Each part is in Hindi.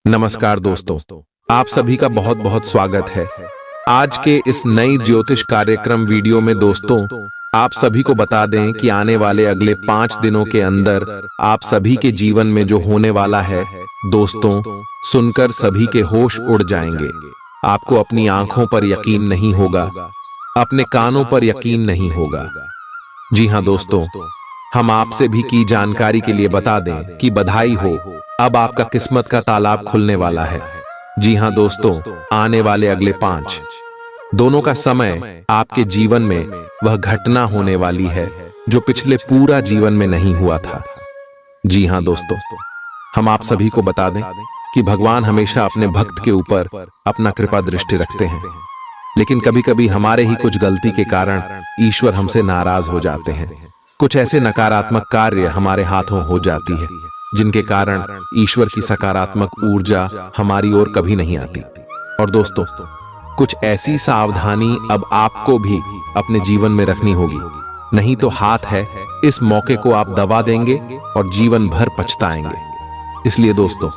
नमस्कार दोस्तों, आप सभी का बहुत बहुत स्वागत है। आज के इस नई ज्योतिष कार्यक्रम वीडियो में दोस्तों आप सभी को बता दें कि आने वाले अगले 5 दिनों के अंदर आप सभी के जीवन में जो होने वाला है दोस्तों, सुनकर सभी के होश उड़ जाएंगे। आपको अपनी आंखों पर यकीन नहीं होगा, अपने कानों पर यकीन नहीं होगा। जी हाँ दोस्तों, हम आपसे भी की जानकारी के लिए बता दें कि बधाई हो, अब आपका किस्मत का तालाब खुलने वाला है। जी हाँ दोस्तों, आने वाले अगले 5 दोनों का समय आपके जीवन में वह घटना होने वाली है जो पिछले पूरा जीवन में नहीं हुआ था। जी हाँ दोस्तों, हम आप सभी को बता दें कि भगवान हमेशा अपने भक्त के ऊपर अपना कृपा दृष्टि रखते हैं, लेकिन कभी कभी हमारे ही कुछ गलती के कारण ईश्वर हमसे नाराज हो जाते हैं। कुछ ऐसे नकारात्मक कार्य हमारे हाथों हो जाती है जिनके कारण ईश्वर की सकारात्मक ऊर्जा हमारी ओर कभी नहीं आती। और दोस्तों, कुछ ऐसी सावधानी अब आपको भी अपने जीवन में रखनी होगी, नहीं तो हाथ है इस मौके को आप दबा देंगे और जीवन भर पछताएंगे। इसलिए दोस्तों,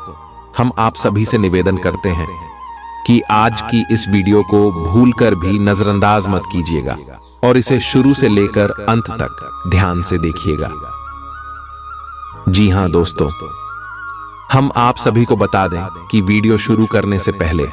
हम आप सभी से निवेदन करते हैं कि आज की इस वीडियो को भूलकर भी नजरअंदाज मत कीजिएगा और इसे शुरू से लेकर अंत तक ध्यान से देखिएगा। जी हां दोस्तों, हम आप सभी को बता दें कि वीडियो शुरू करने से पहले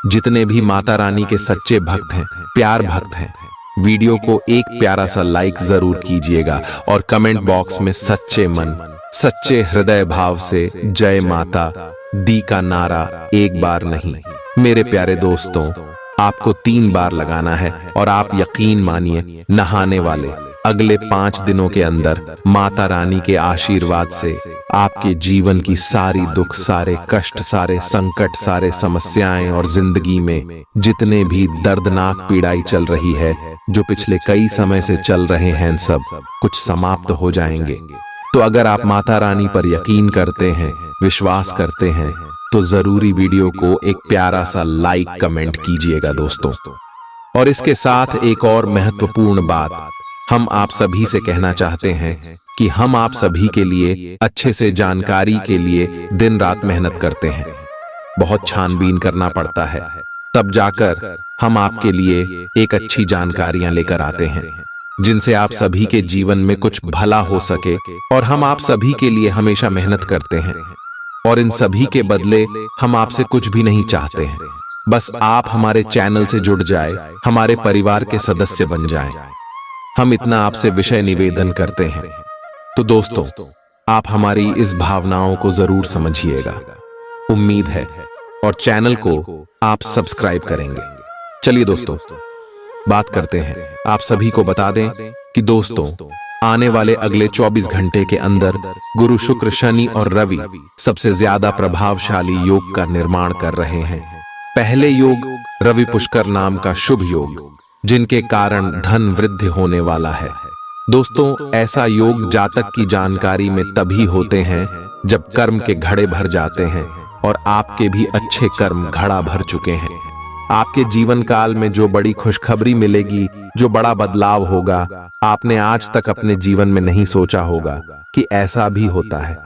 जितने भी माता रानी के सच्चे भक्त हैं, प्यार भक्त हैं, वीडियो को एक प्यारा सा लाइक जरूर कीजिएगा और कमेंट बॉक्स में सच्चे मन, सच्चे हृदय भाव से जय माता दी का नारा एक बार नहीं, मेरे प्यारे दोस्तों, आपको 3 बार लगाना है। और आप यकीन मानिए, नहाने वाले अगले 5 दिनों के अंदर माता रानी के आशीर्वाद से आपके जीवन की सारी दुख, सारे कष्ट, सारे संकट, सारे समस्याएं और जिंदगी में जितने भी दर्दनाक पीड़ाई चल रही है, जो पिछले कई समय से चल रहे हैं, सब कुछ समाप्त हो जाएंगे। तो अगर आप माता रानी पर यकीन करते हैं, विश्वास करते हैं, तो जरूरी वीडियो को एक प्यारा सा लाइक कमेंट कीजिएगा दोस्तों। और इसके साथ एक और महत्वपूर्ण बात हम आप सभी से कहना चाहते हैं कि हम आप सभी के लिए अच्छे से जानकारी के लिए दिन रात मेहनत करते हैं, बहुत छानबीन करना पड़ता है, तब जाकर हम आपके लिए एक अच्छी जानकारियां लेकर आते हैं जिनसे आप सभी के जीवन में कुछ भला हो सके। और हम आप सभी के लिए हमेशा मेहनत करते हैं और इन सभी के बदले हम आपसे कुछ भी नहीं चाहते हैं, बस आप हमारे चैनल से जुड़ जाए, हमारे परिवार के सदस्य बन जाएं। हम इतना आपसे विषय निवेदन करते हैं। तो दोस्तों, आप हमारी इस भावनाओं को जरूर समझिएगा, उम्मीद है, और चैनल को आप सब्सक्राइब करेंगे। चलिए दोस्तों, बात करते हैं। आप सभी को बता दें कि दोस्तों, आने वाले अगले 24 घंटे के अंदर गुरु, शुक्र, शनि और रवि सबसे ज्यादा प्रभावशाली योग का निर्माण कर रहे हैं। पहले योग रवि पुष्कर नाम का शुभ योग, जिनके कारण धन वृद्धि होने वाला है। दोस्तों, ऐसा योग जातक की जानकारी में तभी होते हैं जब कर्म के घड़े भर जाते हैं, और आपके भी अच्छे कर्म घड़ा भर चुके हैं। आपके जीवन काल में जो बड़ी खुशखबरी मिलेगी, जो बड़ा बदलाव होगा, आपने आज तक अपने जीवन में नहीं सोचा होगा कि ऐसा भी होता है।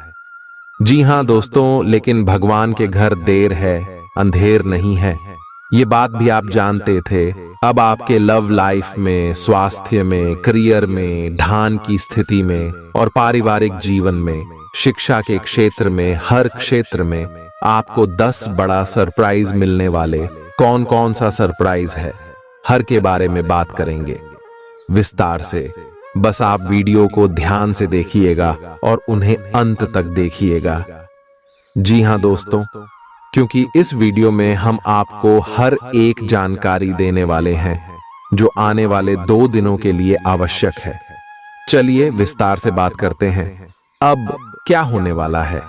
जी हां दोस्तों, लेकिन भगवान के घर देर है, अंधेर नहीं है, ये बात भी आप जानते थे। अब आपके लव लाइफ में, स्वास्थ्य में, करियर में, धन की स्थिति में और पारिवारिक जीवन में, शिक्षा के क्षेत्र में, हर क्षेत्र में आपको 10 बड़ा सरप्राइज मिलने वाले। कौन कौन सा सरप्राइज है, हर के बारे में बात करेंगे विस्तार से। बस आप वीडियो को ध्यान से देखिएगा और उन्हें अंत तक देखिएगा। जी हां दोस्तों, क्योंकि इस वीडियो में हम आपको हर एक जानकारी देने वाले हैं जो आने वाले 2 दिनों के लिए आवश्यक है। चलिए विस्तार से बात करते हैं। अब क्या होने वाला है?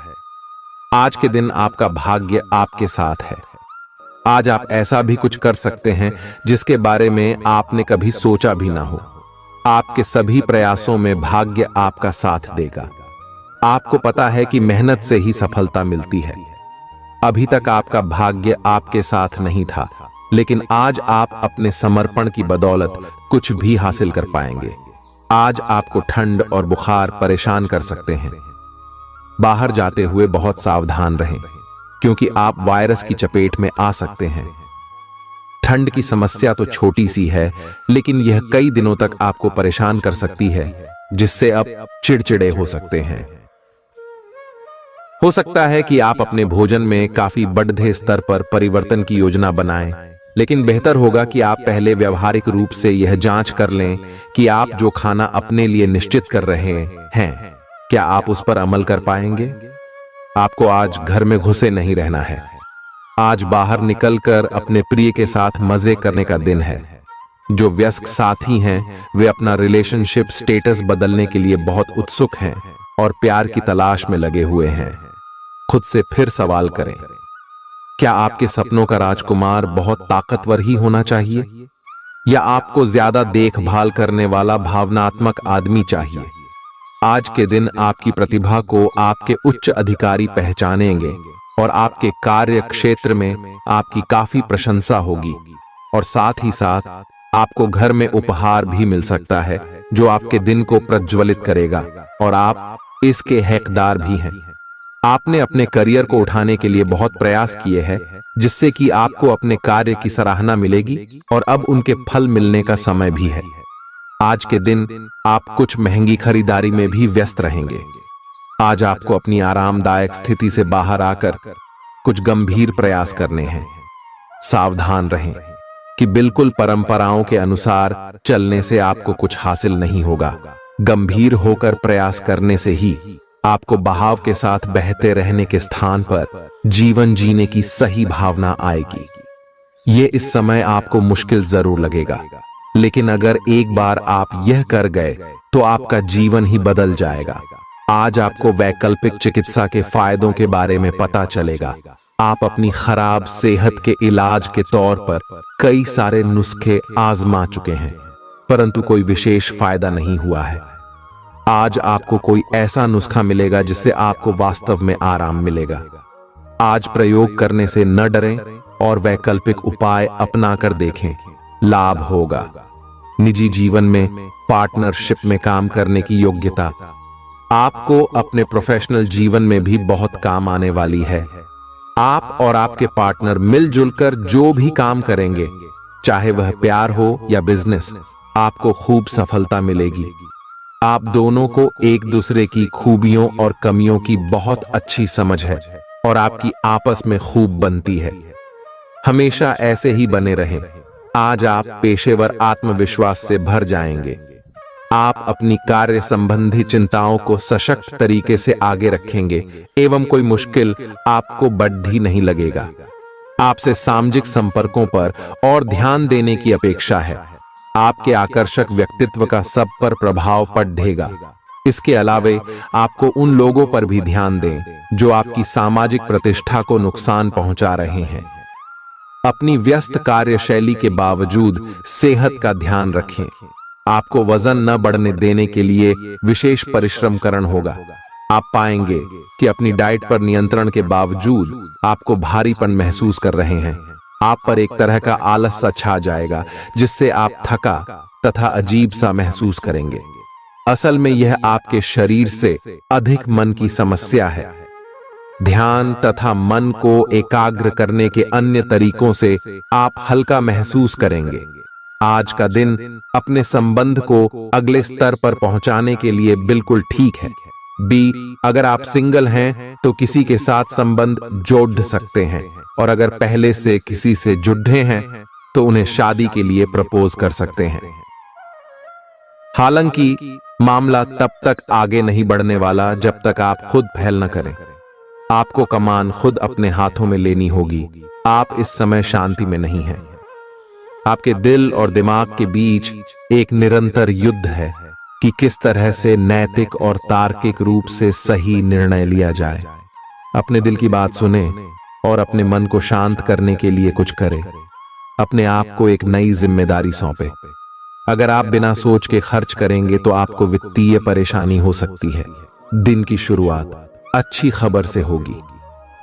आज के दिन आपका भाग्य आपके साथ है। आज आप ऐसा भी कुछ कर सकते हैं जिसके बारे में आपने कभी सोचा भी ना हो। आपके सभी प्रयासों में भाग्य आपका साथ देगा। आपको पता है कि मेहनत से ही सफलता मिलती है। अभी तक आपका भाग्य आपके साथ नहीं था, लेकिन आज आप अपने समर्पण की बदौलत कुछ भी हासिल कर पाएंगे। आज आपको ठंड और बुखार परेशान कर सकते हैं। बाहर जाते हुए बहुत सावधान रहें। क्योंकि आप वायरस की चपेट में आ सकते हैं। ठंड की समस्या तो छोटी सी है, लेकिन यह कई दिनों तक आपको परेशान कर सकती है, जिससे अब चिड़चिड़े हो सकते हैं। हो सकता है कि आप अपने भोजन में काफी बढ़ते स्तर पर परिवर्तन की योजना बनाएं, लेकिन बेहतर होगा कि आप पहले व्यावहारिक रूप से यह जांच कर लें कि आप जो खाना अपने लिए निश्चित कर रहे हैं, क्या आप उस पर अमल कर पाएंगे। आपको आज घर में घुसे नहीं रहना है। आज बाहर निकलकर अपने प्रिय के साथ मजे करने का दिन है। जो वयस्क साथी हैं, वे अपना रिलेशनशिप स्टेटस बदलने के लिए बहुत उत्सुक हैं और प्यार की तलाश में लगे हुए हैं। खुद से फिर सवाल करें, क्या आपके सपनों का राजकुमार बहुत ताकतवर ही होना चाहिए, या आपको ज्यादा देखभाल करने वाला भावनात्मक आदमी चाहिए। आज के दिन आपकी प्रतिभा को आपके उच्च अधिकारी पहचानेंगे और आपके कार्य क्षेत्र में आपकी काफी प्रशंसा होगी, और साथ ही साथ आपको घर में उपहार भी मिल सकता है जो आपके दिन को प्रज्वलित करेगा, और आप इसके हकदार भी हैं। आपने अपने करियर को उठाने के लिए बहुत प्रयास किए हैं, जिससे कि आपको अपने कार्य की सराहना मिलेगी और अब उनके फल मिलने का समय भी है। आज के दिन आप कुछ महंगी खरीदारी में भी व्यस्त रहेंगे। आज आपको अपनी आरामदायक स्थिति से बाहर आकर कुछ गंभीर प्रयास करने हैं। सावधान रहें कि बिल्कुल परंपराओं के अनुसार चलने से आपको कुछ हासिल नहीं होगा। गंभीर होकर प्रयास करने से ही आपको बहाव के साथ बहते रहने के स्थान पर जीवन जीने की सही भावना आएगी। ये इस समय आपको मुश्किल जरूर लगेगा, लेकिन अगर एक बार आप यह कर गए तो आपका जीवन ही बदल जाएगा। आज आपको वैकल्पिक चिकित्सा के फायदों के बारे में पता चलेगा। आप अपनी खराब सेहत के इलाज के तौर पर कई सारे नुस्खे आजमा चुके हैं, परंतु कोई विशेष फायदा नहीं हुआ है। आज आपको कोई ऐसा नुस्खा मिलेगा जिससे आपको वास्तव में आराम मिलेगा। आज प्रयोग करने से न डरें और वैकल्पिक उपाय अपनाकर देखें, लाभ होगा। निजी जीवन में पार्टनरशिप में काम करने की योग्यता आपको अपने प्रोफेशनल जीवन में भी बहुत काम आने वाली है। आप और आपके पार्टनर मिलजुल कर जो भी काम करेंगे, चाहे वह प्यार हो या बिजनेस, आपको खूब सफलता मिलेगी। आप दोनों को एक दूसरे की खूबियों और कमियों की बहुत अच्छी समझ है और आपकी आपस में खूब बनती है। हमेशा ऐसे ही बने रहें। आज आप पेशेवर आत्मविश्वास से भर जाएंगे। आप अपनी कार्य संबंधी चिंताओं को सशक्त तरीके से आगे रखेंगे एवं कोई मुश्किल आपको बढ़ी नहीं लगेगा। आपसे सामाजिक संपर्कों पर और ध्यान देने की अपेक्षा है। आपके आकर्षक व्यक्तित्व का सब पर प्रभाव पड़ेगा। इसके अलावे आपको उन लोगों पर भी ध्यान दें जो आपकी सामाजिक प्रतिष्ठा को नुकसान पहुंचा रहे हैं। अपनी व्यस्त कार्यशैली के बावजूद सेहत का ध्यान रखें। आपको वजन न बढ़ने देने के लिए विशेष परिश्रम करना होगा। आप पाएंगे कि अपनी डाइट पर नियंत्रण के बावजूद आपको भारीपन महसूस कर रहे हैं। आप पर एक तरह का आलस सा छा जाएगा, जिससे आप थका तथा अजीब सा महसूस करेंगे। असल में यह आपके शरीर से अधिक मन की समस्या है। ध्यान तथा मन को एकाग्र करने के अन्य तरीकों से आप हल्का महसूस करेंगे। आज का दिन अपने संबंध को अगले स्तर पर पहुंचाने के लिए बिल्कुल ठीक है। अगर आप सिंगल हैं तो किसी के साथ संबंध जोड़ सकते हैं, और अगर पहले से किसी से जुड़े हैं तो उन्हें शादी के लिए प्रपोज कर सकते हैं। हालांकि मामला तब तक आगे नहीं बढ़ने वाला जब तक आप खुद पहल न करें। आपको कमान खुद अपने हाथों में लेनी होगी। आप इस समय शांति में नहीं हैं। आपके दिल और दिमाग के बीच एक निरंतर युद्ध है कि किस तरह से नैतिक और तार्किक रूप से सही निर्णय लिया जाए। अपने दिल की बात सुने और अपने मन को शांत करने के लिए कुछ करें। अपने आप को एक नई जिम्मेदारी सौंपे। अगर आप बिना सोच के खर्च करेंगे तो आपको वित्तीय परेशानी हो सकती है। दिन की शुरुआत अच्छी खबर से होगी।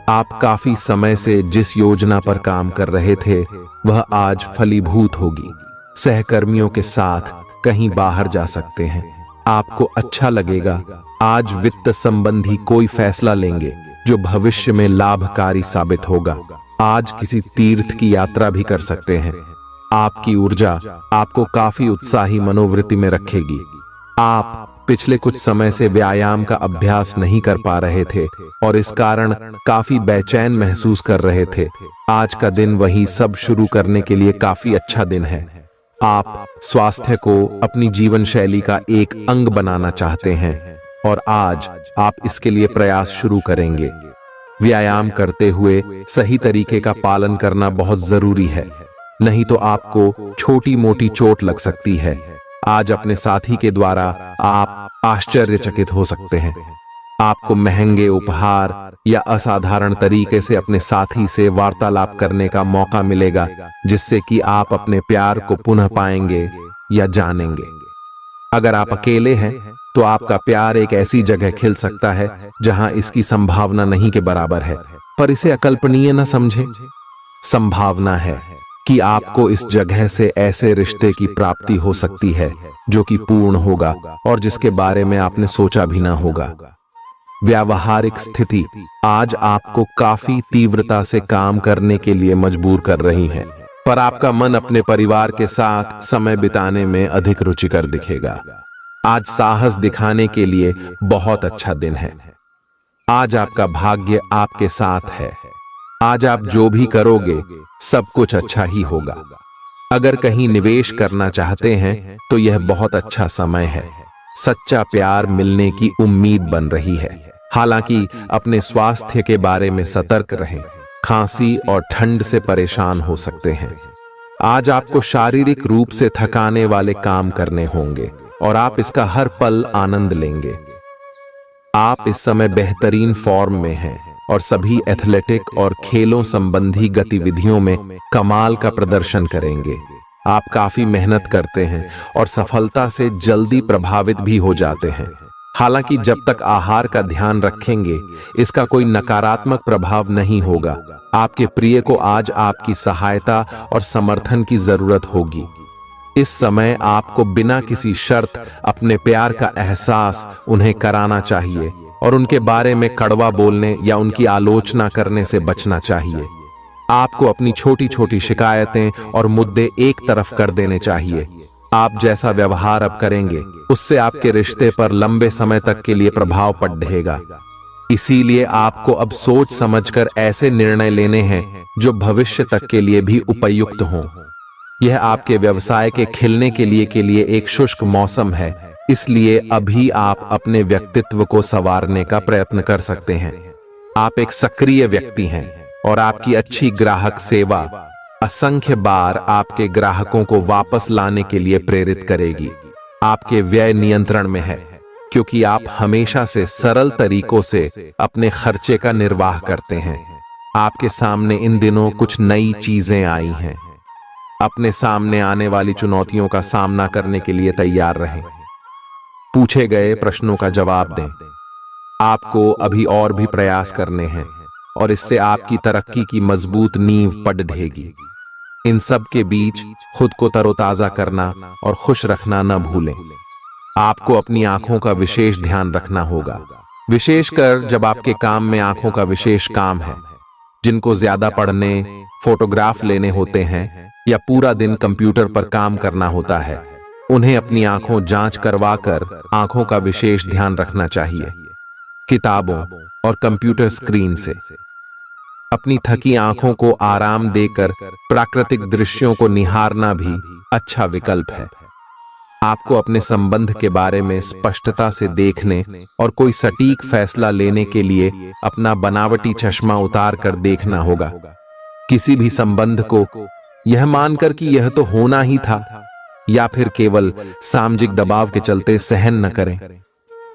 आप काफी समय से जिस योजना पर काम कर रहे थे वह आज फलीभूत होगी। सहकर्मियों के साथ कहीं बाहर जा सकते हैं। आपको अच्छा लगेगा। आज वित्त संबंधी कोई फैसला लेंगे जो भविष्य में लाभकारी साबित होगा। आज किसी तीर्थ की यात्रा भी कर सकते हैं। आपकी ऊर्जा आपको काफी उत्साही मनोवृत्ति में रखेगी। आप पिछले कुछ समय से व्यायाम का अभ्यास नहीं कर पा रहे थे और इस कारण काफी बेचैन महसूस कर रहे थे। आज का दिन वही सब शुरू करने के लिए काफी अच्छा दिन है। आप स्वास्थ्य को अपनी जीवन शैली का एक अंग बनाना चाहते हैं और आज आप इसके लिए प्रयास शुरू करेंगे। व्यायाम करते हुए सही तरीके का पालन करना बहुत जरूरी है, नहीं तो आपको छोटी मोटी चोट लग सकती है। आज अपने साथी के द्वारा आप आश्चर्यचकित हो सकते हैं। आपको महंगे उपहार या असाधारण तरीके से अपने साथी से वार्तालाप करने का मौका मिलेगा, जिससे कि आप अपने प्यार को पुनः पाएंगे या जानेंगे। अगर आप अकेले हैं तो आपका प्यार एक ऐसी जगह खिल सकता है जहां इसकी संभावना नहीं के बराबर है, पर इसे अकल्पनीय न समझें। संभावना है कि आपको इस जगह से ऐसे रिश्ते की प्राप्ति हो सकती है जो कि पूर्ण होगा और जिसके बारे में आपने सोचा भी ना होगा। व्यावहारिक स्थिति आज आपको काफी तीव्रता से काम करने के लिए मजबूर कर रही है, पर आपका मन अपने परिवार के साथ समय बिताने में अधिक रुचिकर दिखेगा। आज साहस दिखाने के लिए बहुत अच्छा दिन है। आज आपका भाग्य आपके साथ है। आज आप जो भी करोगे सब कुछ अच्छा ही होगा। अगर कहीं निवेश करना चाहते हैं तो यह बहुत अच्छा समय है। सच्चा प्यार मिलने की उम्मीद बन रही है। हालांकि अपने स्वास्थ्य के बारे में सतर्क रहें। खांसी और ठंड से परेशान हो सकते हैं। आज आपको शारीरिक रूप से थकाने वाले काम करने होंगे और आप इसका हर पल आनंद लेंगे। आप इस समय बेहतरीन फॉर्म में हैं और सभी एथलेटिक और खेलों संबंधी गतिविधियों में कमाल का प्रदर्शन करेंगे। आप काफी मेहनत करते हैं और सफलता से जल्दी प्रभावित भी हो जाते हैं। हालांकि जब तक आहार का ध्यान रखेंगे इसका कोई नकारात्मक प्रभाव नहीं होगा। आपके प्रिय को आज आपकी सहायता और समर्थन की जरूरत होगी। इस समय आपको बिना किसी शर्त अपने प्यार का एहसास उन्हें कराना चाहिए और उनके बारे में कड़वा बोलने या उनकी आलोचना करने से बचना चाहिए। आपको अपनी छोटी छोटी शिकायतें और मुद्दे एक तरफ कर देने चाहिए। आप जैसा व्यवहार अब करेंगे उससे आपके रिश्ते पर लंबे समय तक के लिए प्रभाव पड़ेगा। इसीलिए आपको अब सोच समझकर ऐसे निर्णय लेने हैं जो भविष्य तक के लिए भी उपयुक्त हों। यह आपके व्यवसाय के खिलने के लिए एक शुष्क मौसम है, इसलिए अभी आप अपने व्यक्तित्व को संवारने का प्रयत्न कर सकते हैं। आप एक सक्रिय व्यक्ति हैं और आपकी अच्छी ग्राहक सेवा असंख्य बार आपके ग्राहकों को वापस लाने के लिए प्रेरित करेगी। आपके व्यय नियंत्रण में है क्योंकि आप हमेशा से सरल तरीकों से अपने खर्चे का निर्वाह करते हैं। आपके सामने इन दिनों कुछ नई चीजें आई हैं। अपने सामने आने वाली चुनौतियों का सामना करने के लिए तैयार रहें। पूछे गए प्रश्नों का जवाब दें। आपको अभी और भी प्रयास करने हैं और इससे आपकी तरक्की की मजबूत नींव पड़ ढहेगी। इन सब के बीच खुद को तरोताजा करना और खुश रखना न भूलें। आपको अपनी आंखों का विशेष ध्यान रखना होगा, विशेषकर जब आपके काम में आंखों का विशेष काम है। जिनको ज्यादा पढ़ने, फोटोग्राफ लेने होते हैं या पूरा दिन कंप्यूटर पर काम करना होता है, उन्हें अपनी आंखों जांच करवाकर आंखों का विशेष ध्यान रखना चाहिए। किताबों और कंप्यूटर स्क्रीन से अपनी थकी आंखों को आराम देकर प्राकृतिक दृश्यों को निहारना भी अच्छा विकल्प है। आपको अपने संबंध के बारे में स्पष्टता से देखने और कोई सटीक फैसला लेने के लिए अपना बनावटी चश्मा उतार कर देखना होगा। किसी भी संबंध को यह मानकर कि यह तो होना ही था या फिर केवल सामाजिक दबाव के चलते सहन न करें।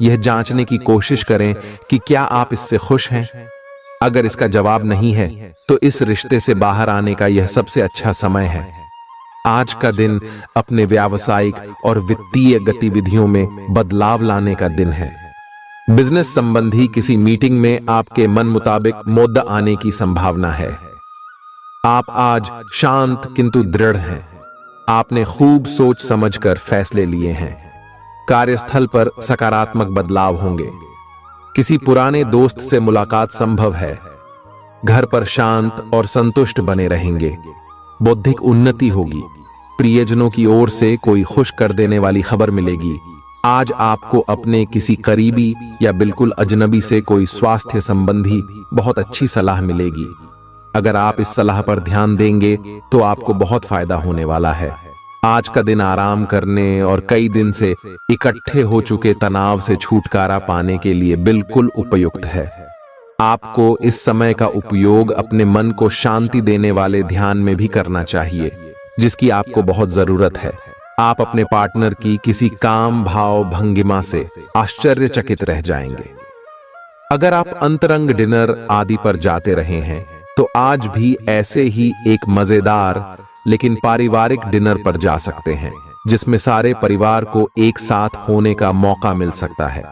यह जांचने की कोशिश करें कि क्या आप इससे खुश हैं। अगर इसका जवाब नहीं है तो इस रिश्ते से बाहर आने का यह सबसे अच्छा समय है। आज का दिन अपने व्यावसायिक और वित्तीय गतिविधियों में बदलाव लाने का दिन है। बिजनेस संबंधी किसी मीटिंग में आपके मन मुताबिक मुद्दा आने की संभावना है। आप आज शांत किंतु दृढ़ हैं। आपने खूब सोच समझकर फैसले लिए हैं। कार्यस्थल पर सकारात्मक बदलाव होंगे। किसी पुराने दोस्त से मुलाकात संभव है। घर पर शांत और संतुष्ट बने रहेंगे। बौद्धिक उन्नति होगी। प्रियजनों की ओर से कोई खुश कर देने वाली खबर मिलेगी। आज आपको अपने किसी करीबी या बिल्कुल अजनबी से कोई स्वास्थ्य संबंधी बहुत अच्छी सलाह मिलेगी। अगर आप इस सलाह पर ध्यान देंगे तो आपको बहुत फायदा होने वाला है। आज का दिन आराम करने और कई दिन से इकट्ठे हो चुके तनाव से छुटकारा पाने के लिए बिल्कुल उपयुक्त है। आपको इस समय का उपयोग अपने मन को शांति देने वाले ध्यान में भी करना चाहिए, जिसकी आपको बहुत जरूरत है। आप अपने पार्टनर की किसी काम भाव भंगिमा से आश्चर्यचकित रह जाएंगे। अगर आप अंतरंग डिनर आदि पर जाते रहे हैं तो आज भी ऐसे ही एक मजेदार लेकिन पारिवारिक डिनर पर जा सकते हैं, जिसमें सारे परिवार को एक साथ होने का मौका मिल सकता है।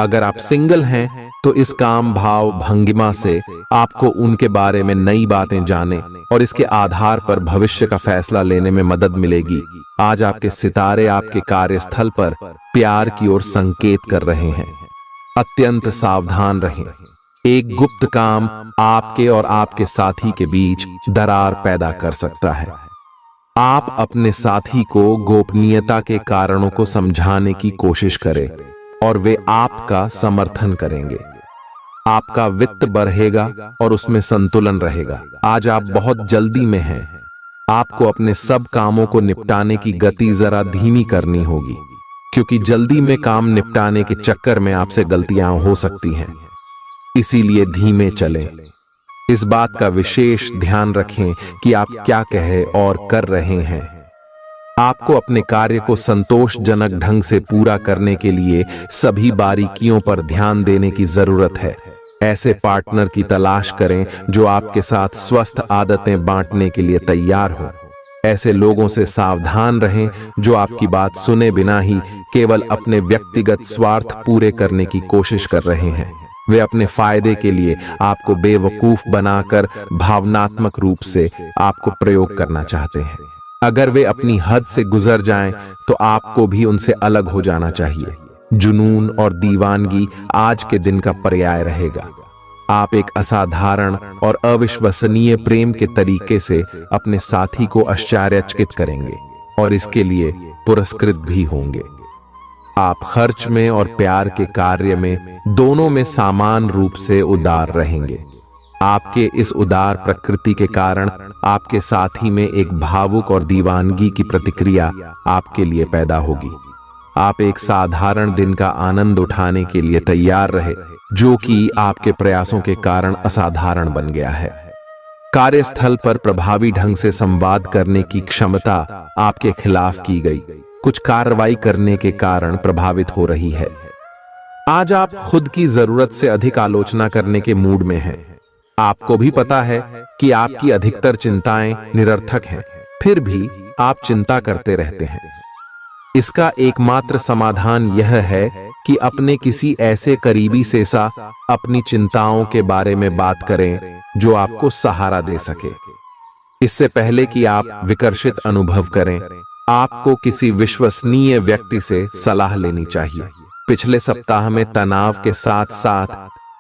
अगर आप सिंगल हैं तो इस काम भाव भंगिमा से आपको उनके बारे में नई बातें जाने और इसके आधार पर भविष्य का फैसला लेने में मदद मिलेगी। आज आपके सितारे आपके कार्यस्थल पर प्यार की ओर संकेत कर रहे हैं। अत्यंत सावधान रहें। एक गुप्त काम आपके और आपके साथी के बीच दरार पैदा कर सकता है। आप अपने साथी को गोपनीयता के कारणों को समझाने की कोशिश करें और वे आपका समर्थन करेंगे। आपका वित्त बढ़ेगा और उसमें संतुलन रहेगा। आज आप बहुत जल्दी में हैं। आपको अपने सब कामों को निपटाने की गति जरा धीमी करनी होगी, क्योंकि जल्दी में काम निपटाने के चक्कर में आपसे गलतियां हो सकती हैं। इसीलिए धीमे चलें। इस बात का विशेष ध्यान रखें कि आप क्या कह और कर रहे हैं। आपको अपने कार्य को संतोषजनक ढंग से पूरा करने के लिए सभी बारीकियों पर ध्यान देने की जरूरत है। ऐसे पार्टनर की तलाश करें जो आपके साथ स्वस्थ आदतें बांटने के लिए तैयार हों। ऐसे लोगों से सावधान रहें जो आपकी बात सुने बिना ही केवल अपने व्यक्तिगत स्वार्थ पूरे करने की कोशिश कर रहे हैं। वे अपने फायदे के लिए आपको बेवकूफ बनाकर भावनात्मक रूप से आपको प्रयोग करना चाहते हैं। अगर वे अपनी हद से गुजर जाएं तो आपको भी उनसे अलग हो जाना चाहिए। जुनून और दीवानगी आज के दिन का पर्याय रहेगा। आप एक असाधारण और अविश्वसनीय प्रेम के तरीके से अपने साथी को आश्चर्यचकित करेंगे और इसके लिए पुरस्कृत भी होंगे। आप खर्च में और प्यार के कार्य में दोनों में समान रूप से उदार रहेंगे। आपके इस उदार प्रकृति के कारण आपके साथी में एक भावुक और दीवानगी की प्रतिक्रिया आपके लिए पैदा होगी। आप एक साधारण दिन का आनंद उठाने के लिए तैयार रहे, जो कि आपके प्रयासों के कारण असाधारण बन गया है। कार्यस्थल पर प्रभावी ढंग से संवाद करने की क्षमता आपके खिलाफ की गई कुछ कार्रवाई करने के कारण प्रभावित हो रही है। आज आप खुद की जरूरत से अधिक आलोचना करने के मूड में हैं। आपको भी पता है कि आपकी अधिकतर चिंताएं निरर्थक हैं, फिर भी आप चिंता करते रहते हैं। इसका एकमात्र समाधान यह है कि अपने किसी ऐसे करीबी से अपनी चिंताओं के बारे में बात करें जो आपको सहारा दे सके। इससे पहले कि आप विकर्षित अनुभव करें, आपको किसी विश्वसनीय व्यक्ति से सलाह लेनी चाहिए। पिछले सप्ताह में तनाव के साथ साथ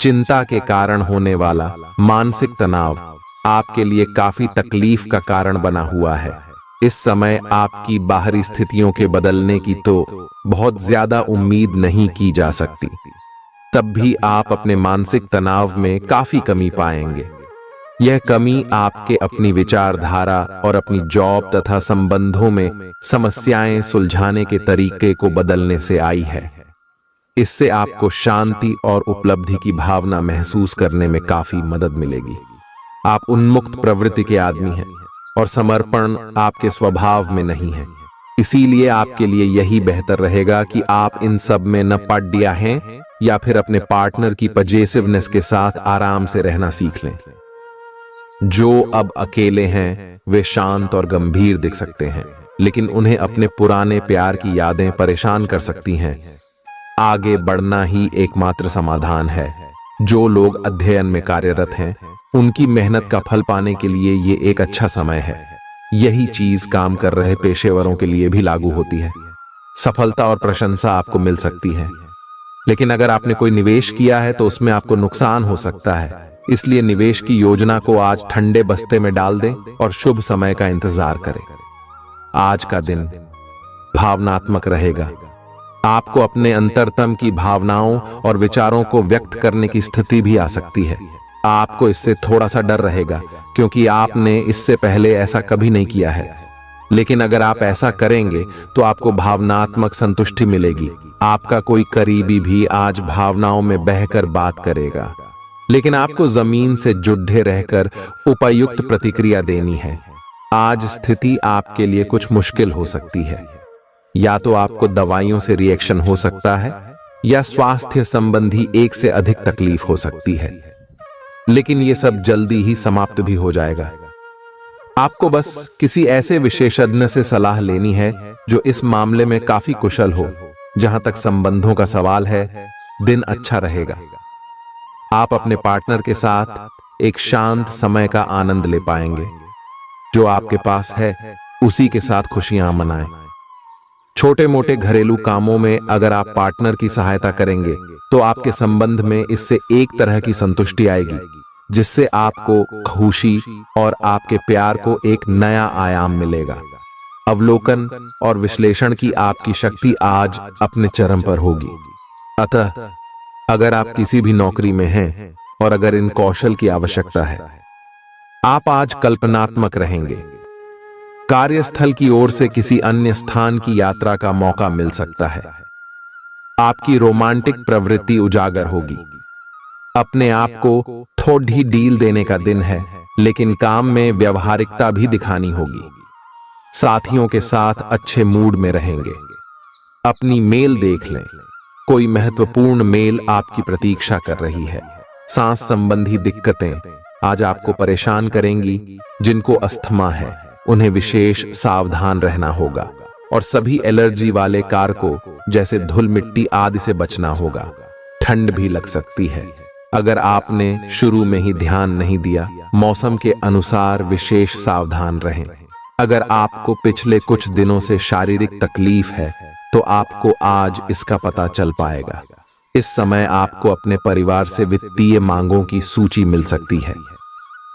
चिंता के कारण होने वाला मानसिक तनाव आपके लिए काफी तकलीफ का कारण बना हुआ है। इस समय आपकी बाहरी स्थितियों के बदलने की तो बहुत ज्यादा उम्मीद नहीं की जा सकती। तब भी आप अपने मानसिक तनाव में काफी कमी पाएंगे। यह कमी आपके अपनी विचारधारा और अपनी जॉब तथा संबंधों में समस्याएं सुलझाने के तरीके को बदलने से आई है। इससे आपको शांति और उपलब्धि की भावना महसूस करने में काफी मदद मिलेगी। आप उन्मुक्त प्रवृत्ति के आदमी हैं और समर्पण आपके स्वभाव में नहीं है। इसीलिए आपके लिए यही बेहतर रहेगा कि आप इन सब में न पड़ हैं या फिर अपने पार्टनर की पजेसिवनेस के साथ आराम से रहना सीख लें। जो अब अकेले हैं वे शांत और गंभीर दिख सकते हैं, लेकिन उन्हें अपने पुराने प्यार की यादें परेशान कर सकती हैं। आगे बढ़ना ही एकमात्र समाधान है। जो लोग अध्ययन में कार्यरत हैं, उनकी मेहनत का फल पाने के लिए ये एक अच्छा समय है। यही चीज काम कर रहे पेशेवरों के लिए भी लागू होती है। सफलता और प्रशंसा आपको मिल सकती है। लेकिन अगर आपने कोई निवेश किया है तो उसमें आपको नुकसान हो सकता है। इसलिए निवेश की योजना को आज ठंडे बस्ते में डाल दें और शुभ समय का इंतजार करें। आज का दिन भावनात्मक रहेगा। आपको अपने अंतरतम की भावनाओं और विचारों को व्यक्त करने की स्थिति भी आ सकती है। आपको इससे थोड़ा सा डर रहेगा क्योंकि आपने इससे पहले ऐसा कभी नहीं किया है। लेकिन अगर आप ऐसा करेंगे तो आपको भावनात्मक संतुष्टि मिलेगी। आपका कोई करीबी भी आज भावनाओं में बहकर बात करेगा, लेकिन आपको जमीन से जुड़े रहकर उपयुक्त प्रतिक्रिया देनी है। आज स्थिति आपके लिए कुछ मुश्किल हो सकती है। या तो आपको दवाइयों से रिएक्शन हो सकता है या स्वास्थ्य संबंधी एक से अधिक तकलीफ हो सकती है, लेकिन यह सब जल्दी ही समाप्त भी हो जाएगा। आपको बस किसी ऐसे विशेषज्ञ से सलाह लेनी है जो इस मामले में काफी कुशल हो। जहां तक संबंधों का सवाल है, दिन अच्छा रहेगा। आप अपने पार्टनर के साथ एक शांत समय का आनंद ले पाएंगे। जो आपके पास है उसी के साथ खुशियां मनाएं। छोटे मोटे घरेलू कामों में अगर आप पार्टनर की सहायता करेंगे तो आपके संबंध में इससे एक तरह की संतुष्टि आएगी, जिससे आपको खुशी और आपके प्यार को एक नया आयाम मिलेगा। अवलोकन और विश्लेषण की आपकी शक्ति आज अपने चरम पर होगी। अतः अगर आप किसी भी नौकरी में हैं और अगर इन कौशल की आवश्यकता है, आप आज कल्पनात्मक रहेंगे। कार्यस्थल की ओर से किसी अन्य स्थान की यात्रा का मौका मिल सकता है। आपकी रोमांटिक प्रवृत्ति उजागर होगी। अपने आप को थोड़ी डील देने का दिन है, लेकिन काम में व्यवहारिकता भी दिखानी होगी। साथियों के साथ अच्छे मूड में रहेंगे। अपनी मेल देख लें, कोई महत्वपूर्ण मेल आपकी प्रतीक्षा कर रही है। सांस संबंधी दिक्कतें आज आपको परेशान करेंगी। जिनको अस्थमा है उन्हें विशेष सावधान रहना होगा और सभी एलर्जी वाले कारकों जैसे धूल मिट्टी आदि से बचना होगा। ठंड भी लग सकती है। अगर आपने शुरू में ही ध्यान नहीं दिया, मौसम के अनुसार विशेष सावधान रहें। अगर आपको पिछले कुछ दिनों से शारीरिक तकलीफ है तो आपको आज इसका पता चल पाएगा। इस समय आपको अपने परिवार से वित्तीय मांगों की सूची मिल सकती है।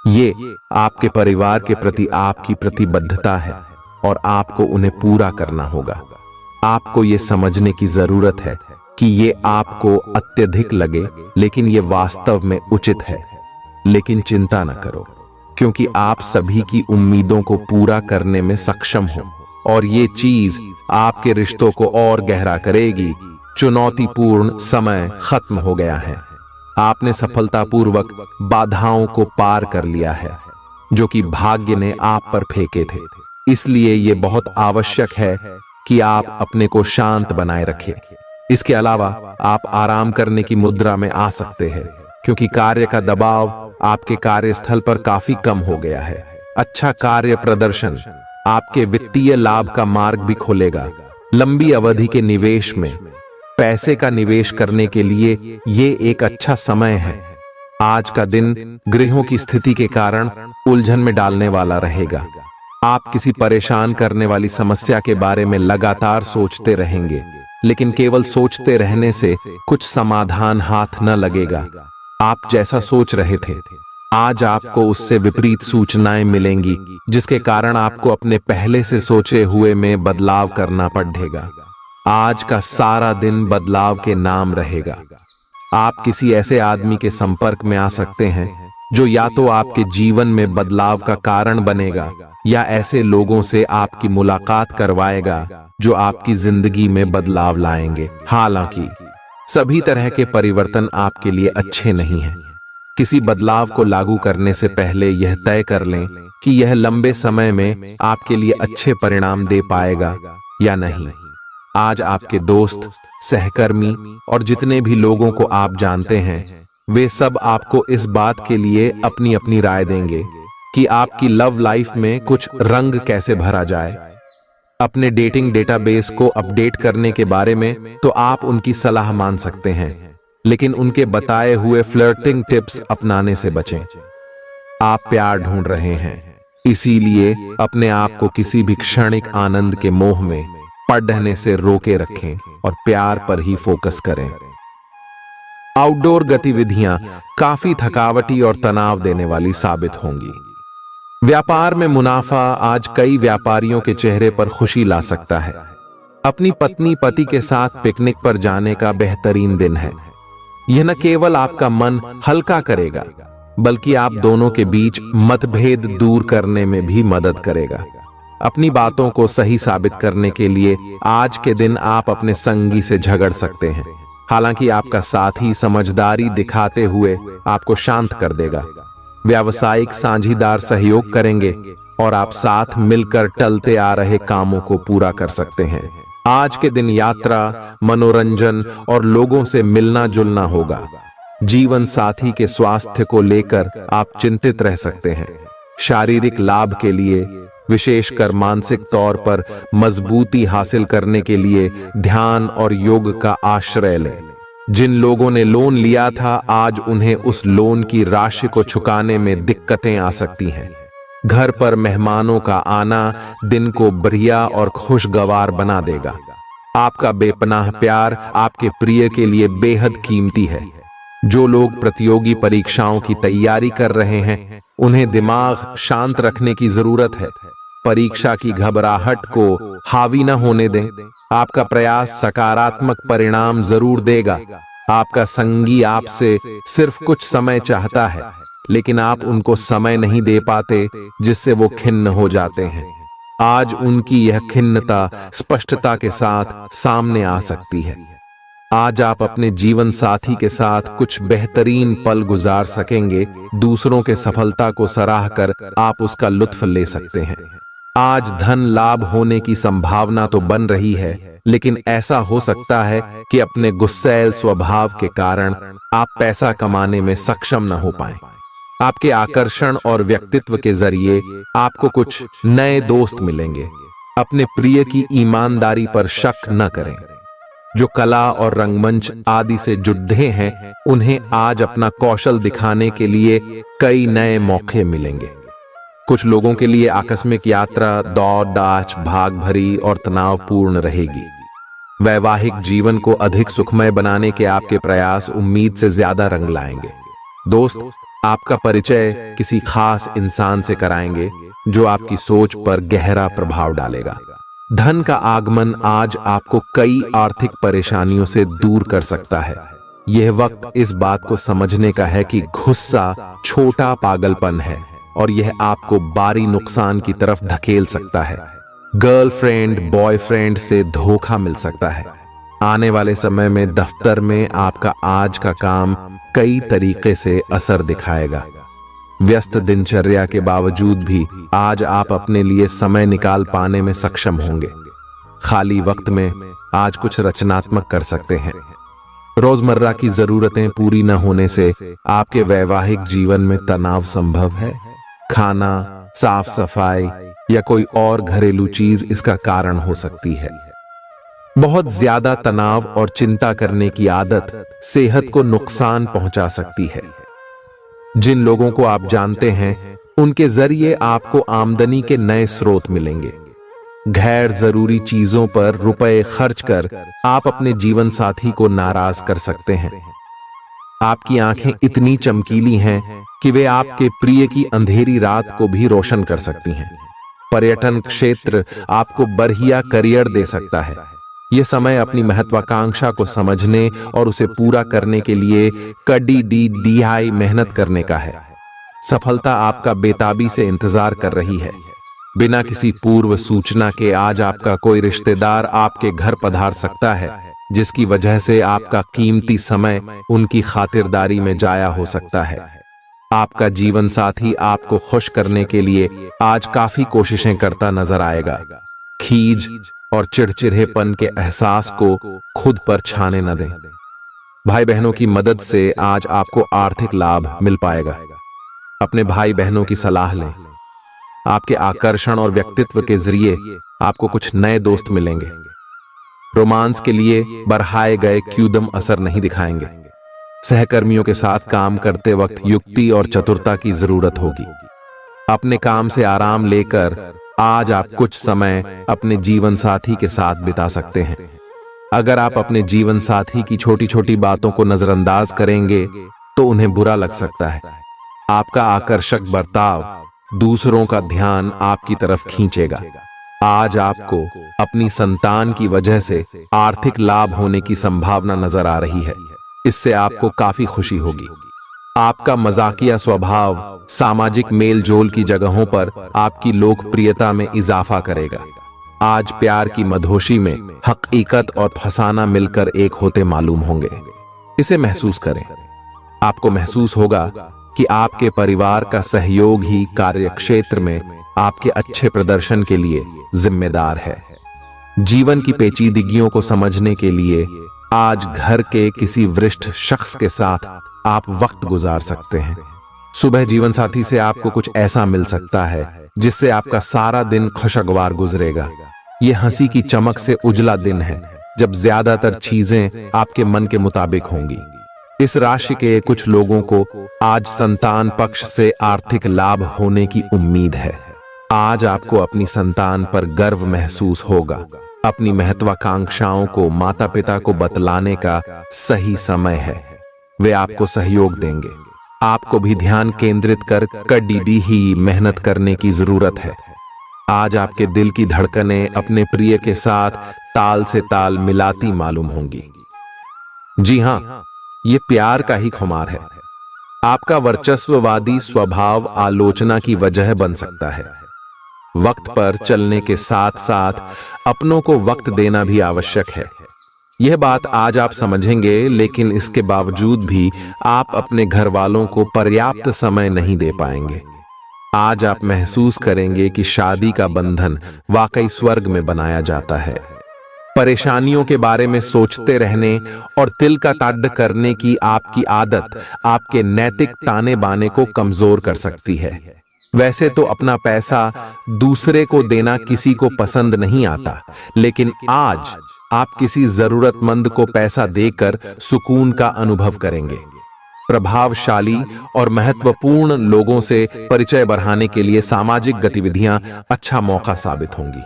ये आपके परिवार के प्रति आपकी प्रतिबद्धता है और आपको उन्हें पूरा करना होगा। आपको ये समझने की जरूरत है कि ये आपको अत्यधिक लगे, लेकिन ये वास्तव में उचित है। लेकिन चिंता न करो, क्योंकि आप सभी की उम्मीदों को पूरा करने में सक्षम हो और ये चीज आपके रिश्तों को और गहरा करेगी। चुनौतीपूर्ण समय खत्म हो गया है। आपने सफलतापूर्वक बाधाओं को पार कर लिया है जो कि भाग्य ने आप पर फेंके थे। इसलिए ये बहुत आवश्यक है कि आप अपने को शांत बनाए रखें। इसके अलावा आप आराम करने की मुद्रा में आ सकते हैं, क्योंकि कार्य का दबाव आपके कार्यस्थल पर काफी कम हो गया है। अच्छा कार्य प्रदर्शन आपके वित्तीय लाभ का मार्ग भी खोलेगा। लंबी अवधि के निवेश में पैसे का निवेश करने के लिए ये एक अच्छा समय है। आज का दिन गृहों की स्थिति के कारण उलझन में डालने वाला रहेगा। आप किसी परेशान करने वाली समस्या के बारे में लगातार सोचते रहेंगे, लेकिन केवल सोचते रहने से कुछ समाधान हाथ न लगेगा। आप जैसा सोच रहे थे, आज आपको उससे विपरीत सूचनाएं मिलेंगी, जिसके कारण आपको अपने पहले से सोचे हुए में बदलाव करना पड़ेगा। आज का सारा दिन बदलाव के नाम रहेगा। आप किसी ऐसे आदमी के संपर्क में आ सकते हैं जो या तो आपके जीवन में बदलाव का कारण बनेगा या ऐसे लोगों से आपकी मुलाकात करवाएगा जो आपकी जिंदगी में बदलाव लाएंगे। हालांकि सभी तरह के परिवर्तन आपके लिए अच्छे नहीं हैं। किसी बदलाव को लागू करने से पहले यह तय कर लें कि यह लंबे समय में आपके लिए अच्छे परिणाम दे पाएगा या नहीं। आज आपके दोस्त, सहकर्मी और जितने भी लोगों को आप जानते हैं, वे सब आपको इस बात के लिए अपनी अपनी राय देंगे कि आपकी लव लाइफ में कुछ रंग कैसे भरा जाए। अपने डेटिंग डेटाबेस को अपडेट करने के बारे में तो आप उनकी सलाह मान सकते हैं, लेकिन उनके बताए हुए फ्लर्टिंग टिप्स अपनाने से बचें। आप प्यार ढूंढ रहे हैं, इसीलिए अपने आप को किसी भी क्षणिक आनंद के मोह में पड़ने से रोके रखें और प्यार पर ही फोकस करें। आउटडोर गतिविधियां काफी थकावटी और तनाव देने वाली साबित होंगी। व्यापार में मुनाफा आज कई व्यापारियों के चेहरे पर खुशी ला सकता है। अपनी पत्नी पति के साथ पिकनिक पर जाने का बेहतरीन दिन है। यह न केवल आपका मन हल्का करेगा, बल्कि आप दोनों के बीच मतभेद दूर करने में भी मदद करेगा। अपनी बातों को सही साबित करने के लिए आज के दिन आप अपने संगी से झगड़ सकते हैं। हालांकि आपका साथी समझदारी दिखाते हुए आपको शांत कर देगा। व्यावसायिक साझीदार सहयोग करेंगे और आप साथ मिलकर टलते आ रहे कामों को पूरा कर सकते हैं। आज के दिन यात्रा, मनोरंजन और लोगों से मिलना जुलना होगा। जीवन साथी के स्वास्थ्य को लेकर आप चिंतित रह सकते हैं। शारीरिक लाभ के लिए, विशेषकर मानसिक तौर पर मजबूती हासिल करने के लिए ध्यान और योग का आश्रय लें। जिन लोगों ने लोन लिया था, आज उन्हें उस लोन की राशि को चुकाने में दिक्कतें आ सकती हैं। घर पर मेहमानों का आना दिन को बढ़िया और खुशगवार बना देगा। आपका बेपनाह प्यार आपके प्रिय के लिए बेहद कीमती है। जो लोग प्रतियोगी परीक्षाओं की तैयारी कर रहे हैं, उन्हें दिमाग शांत रखने की जरूरत है। परीक्षा की घबराहट को हावी न होने दें। आपका प्रयास सकारात्मक परिणाम जरूर देगा। आपका संगी आपसे सिर्फ कुछ समय चाहता है, लेकिन आप उनको समय नहीं दे पाते, जिससे वो खिन्न हो जाते हैं। आज उनकी यह खिन्नता स्पष्टता के साथ सामने आ सकती है। आज आप अपने जीवन साथी के साथ कुछ बेहतरीन पल गुजार सकेंगे। दूसरों के सफलता को सराहकर आप उसका लुत्फ ले सकते हैं। आज धन लाभ होने की संभावना तो बन रही है, लेकिन ऐसा हो सकता है कि अपने गुस्सैल स्वभाव के कारण आप पैसा कमाने में सक्षम न हो पाएं। आपके आकर्षण और व्यक्तित्व के जरिए आपको कुछ नए दोस्त मिलेंगे। अपने प्रिय की ईमानदारी पर शक न करें। जो कला और रंगमंच आदि से जुड़े हैं, उन्हें आज अपना कौशल दिखाने के लिए कई नए मौके मिलेंगे। कुछ लोगों के लिए आकस्मिक यात्रा दौड़ दाच भाग भरी और तनावपूर्ण रहेगी। वैवाहिक जीवन को अधिक सुखमय बनाने के आपके प्रयास उम्मीद से ज्यादा रंग लाएंगे। दोस्त आपका परिचय किसी खास इंसान से कराएंगे, जो आपकी सोच पर गहरा प्रभाव डालेगा। धन का आगमन आज आपको कई आर्थिक परेशानियों से दूर कर सकता है। यह वक्त इस बात को समझने का है कि गुस्सा छोटा पागलपन है और यह आपको भारी नुकसान की तरफ धकेल सकता है। गर्लफ्रेंड बॉयफ्रेंड से धोखा मिल सकता है। आने वाले समय में दफ्तर में आपका आज का काम कई तरीके से असर दिखाएगा। व्यस्त दिनचर्या के बावजूद भी आज आप अपने लिए समय निकाल पाने में सक्षम होंगे। खाली वक्त में आज कुछ रचनात्मक कर सकते हैं। रोजमर्रा की जरूरतें पूरी न होने से आपके वैवाहिक जीवन में तनाव संभव है। खाना, साफ सफाई या कोई और घरेलू चीज इसका कारण हो सकती है। बहुत ज्यादा तनाव और चिंता करने की आदत सेहत को नुकसान पहुंचा सकती है। जिन लोगों को आप जानते हैं, उनके जरिए आपको आमदनी के नए स्रोत मिलेंगे। गैर जरूरी चीजों पर रुपए खर्च कर आप अपने जीवन साथी को नाराज कर सकते हैं। आपकी आंखें इतनी चमकीली हैं कि वे आपके प्रिय की अंधेरी रात को भी रोशन कर सकती हैं। पर्यटन क्षेत्र आपको बढ़िया करियर दे सकता है। यह समय अपनी महत्वाकांक्षा को समझने और उसे पूरा करने के लिए कड़ी मेहनत करने का है। सफलता आपका बेताबी से इंतजार कर रही है। बिना किसी पूर्व सूचना के आज आपका कोई रिश्तेदार आपके घर पधार सकता है, जिसकी वजह से आपका कीमती समय उनकी खातिरदारी में जाया हो सकता है। आपका जीवन साथी आपको खुश करने के लिए आज काफी कोशिशें करता नजर आएगा। खीज और चिड़चिड़ेपन के एहसास को खुद पर छाने न दें। भाई बहनों की मदद से आज आपको आर्थिक लाभ मिल पाएगा। अपने भाई बहनों की सलाह लें। आपके आकर्षण और व्यक्तित्व के जरिए आपको कुछ नए दोस्त मिलेंगे। रोमांस के लिए बढ़ाए गए क्यूदम असर नहीं दिखाएंगे। सहकर्मियों के साथ काम करते वक्त युक्ति और चतुरता की जरूरत होगी। अपने काम से आराम लेकर आज आप कुछ समय अपने जीवन साथी के साथ बिता सकते हैं। अगर आप अपने जीवन साथी की छोटी छोटी बातों को नजरअंदाज करेंगे तो उन्हें बुरा लग सकता है। आपका आकर्षक बर्ताव दूसरों का ध्यान आपकी तरफ खींचेगा। आज आपको अपनी संतान की वजह से आर्थिक लाभ होने की संभावना नजर आ रही है। इससे आपको काफी खुशी होगी। आपका मजाकिया स्वभाव सामाजिक मेलजोल की जगहों पर आपकी लोकप्रियता में इजाफा करेगा। आज प्यार की मधोशी में हकीकत और फसाना मिलकर एक होते मालूम होंगे। इसे महसूस करें। आपको महसूस होगा कि आपके परिवार का सहयोग ही कार्यक्षेत्र में आपके अच्छे प्रदर्शन के लिए जिम्मेदार है। जीवन की पेचीदगियों को समझने के लिए आज घर के किसी वरिष्ठ शख्स के साथ आप वक्त गुजार सकते हैं। सुबह जीवन साथी से आपको कुछ ऐसा मिल सकता है जिससे आपका सारा दिन खुशगवार गुजरेगा। यह हंसी की चमक से उजला दिन है जब ज्यादातर चीजें आपके मन के मुताबिक होंगी। इस राशि के कुछ लोगों को आज संतान पक्ष से आर्थिक लाभ होने की उम्मीद है। आज आपको अपनी संतान पर गर्व महसूस होगा। अपनी महत्वाकांक्षाओं को माता पिता को बतलाने का सही समय है। वे आपको सहयोग देंगे। आपको भी ध्यान केंद्रित कर कड़ी ही मेहनत करने की जरूरत है। आज आपके दिल की धड़कनें अपने प्रिय के साथ ताल से ताल मिलाती मालूम होंगी। जी हां, ये प्यार का ही खुमार है। आपका वर्चस्ववादी स्वभाव आलोचना की वजह बन सकता है। वक्त पर चलने के साथ साथ अपनों को वक्त देना भी आवश्यक है। यह बात आज आप समझेंगे, लेकिन इसके बावजूद भी आप अपने घर वालों को पर्याप्त समय नहीं दे पाएंगे। आज आप महसूस करेंगे कि शादी का बंधन वाकई स्वर्ग में बनाया जाता है। परेशानियों के बारे में सोचते रहने और तिल का ताड़ करने की आपकी आदत आपके नैतिक ताने बाने को कमजोर कर सकती है। वैसे तो अपना पैसा दूसरे को देना किसी को पसंद नहीं आता, लेकिन आज आप किसी जरूरतमंद को पैसा देकर सुकून का अनुभव करेंगे। प्रभावशाली और महत्वपूर्ण लोगों से परिचय बढ़ाने के लिए सामाजिक गतिविधियां अच्छा मौका साबित होंगी।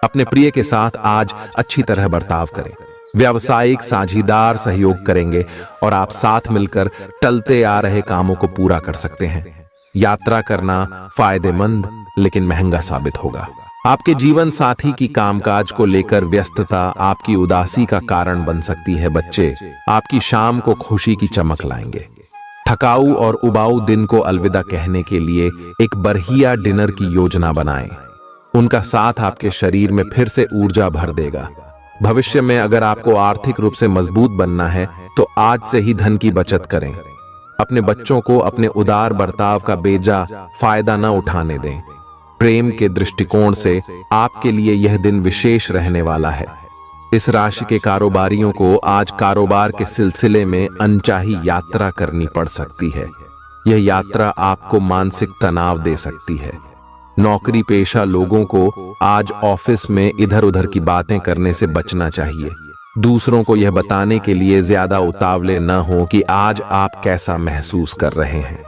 अपने प्रिय के साथ आज अच्छी तरह बर्ताव करें। व्यावसायिक साझीदार सहयोग करेंगे और आप साथ मिलकर टलते आ रहे कामों को पूरा कर सकते हैं। यात्रा करना फायदेमंद लेकिन महंगा साबित होगा। आपके जीवन साथी की कामकाज को लेकर व्यस्तता आपकी उदासी का कारण बन सकती है। बच्चे आपकी शाम को खुशी की चमक लाएंगे। थकाऊ और उबाऊ दिन को अलविदा कहने के लिए एक बढ़िया डिनर की योजना बनाएं। उनका साथ आपके शरीर में फिर से ऊर्जा भर देगा। भविष्य में अगर आपको आर्थिक रूप से मजबूत बनना है तो आज से ही धन की बचत करें। अपने बच्चों को अपने उदार बर्ताव का बेजा फायदा न उठाने दें। प्रेम के दृष्टिकोण से आपके लिए यह दिन विशेष रहने वाला है। इस राशि के कारोबारियों को आज कारोबार के सिलसिले में अनचाही यात्रा करनी पड़ सकती है। यह यात्रा आपको मानसिक तनाव दे सकती है। नौकरी पेशा लोगों को आज ऑफिस में इधर उधर की बातें करने से बचना चाहिए। दूसरों को यह बताने के लिए ज्यादा उतावले न हो कि आज आप कैसा महसूस कर रहे हैं।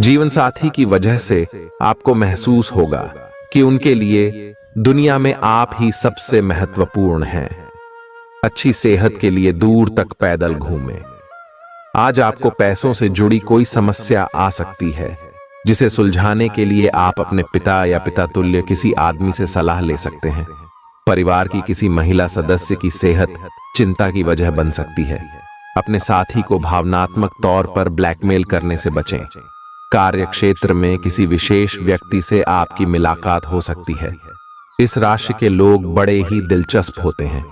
जीवन साथी की वजह से आपको महसूस होगा कि उनके लिए दुनिया में आप ही सबसे महत्वपूर्ण हैं। अच्छी सेहत के लिए दूर तक पैदल घूमें। आज आपको पैसों से जुड़ी कोई समस्या आ सकती है, जिसे सुलझाने के लिए आप अपने पिता या पिता तुल्य किसी आदमी से सलाह ले सकते हैं। परिवार की किसी महिला सदस्य की सेहत चिंता की वजह बन सकती है। अपने साथी को भावनात्मक तौर पर ब्लैकमेल करने से बचें। कार्य क्षेत्र में किसी विशेष व्यक्ति से आपकी मुलाकात हो सकती है। इस राशि के लोग बड़े ही दिलचस्प होते हैं।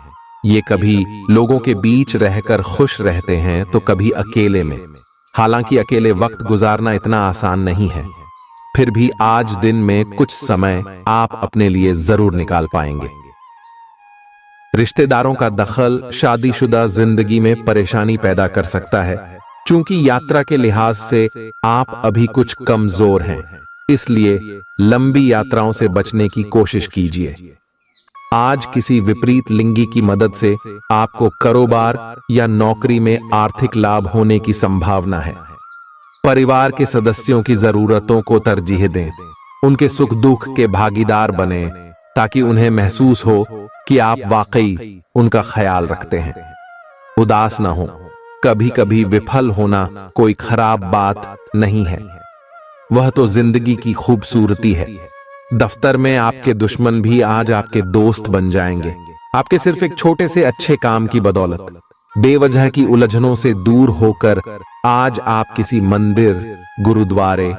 ये कभी लोगों के बीच रहकर खुश रहते हैं तो कभी अकेले में। हालांकि अकेले वक्त गुजारना इतना आसान नहीं है, फिर भी आज दिन में कुछ समय आप अपने लिए जरूर निकाल पाएंगे। रिश्तेदारों का दखल शादीशुदा जिंदगी में परेशानी पैदा कर सकता है। चूंकि यात्रा के लिहाज से आप अभी कुछ कमजोर हैं, इसलिए लंबी यात्राओं से बचने की कोशिश कीजिए। आज किसी विपरीत लिंगी की मदद से आपको कारोबार या नौकरी में आर्थिक लाभ होने की संभावना है। परिवार के सदस्यों की जरूरतों को तरजीह दें। उनके सुख दुख के भागीदार बने ताकि उन्हें महसूस हो कि आप वाकई उनका ख्याल रखते हैं। उदास ना हो। कभी कभी विफल होना कोई खराब बात नहीं है, वह तो जिंदगी की खूबसूरती है। दफ्तर में आपके दुश्मन भी आज आपके दोस्त बन जाएंगे, आपके सिर्फ एक छोटे से अच्छे काम की बदौलत। बेवजह की उलझनों से दूर होकर आज आप किसी मंदिर, गुरुद्वारे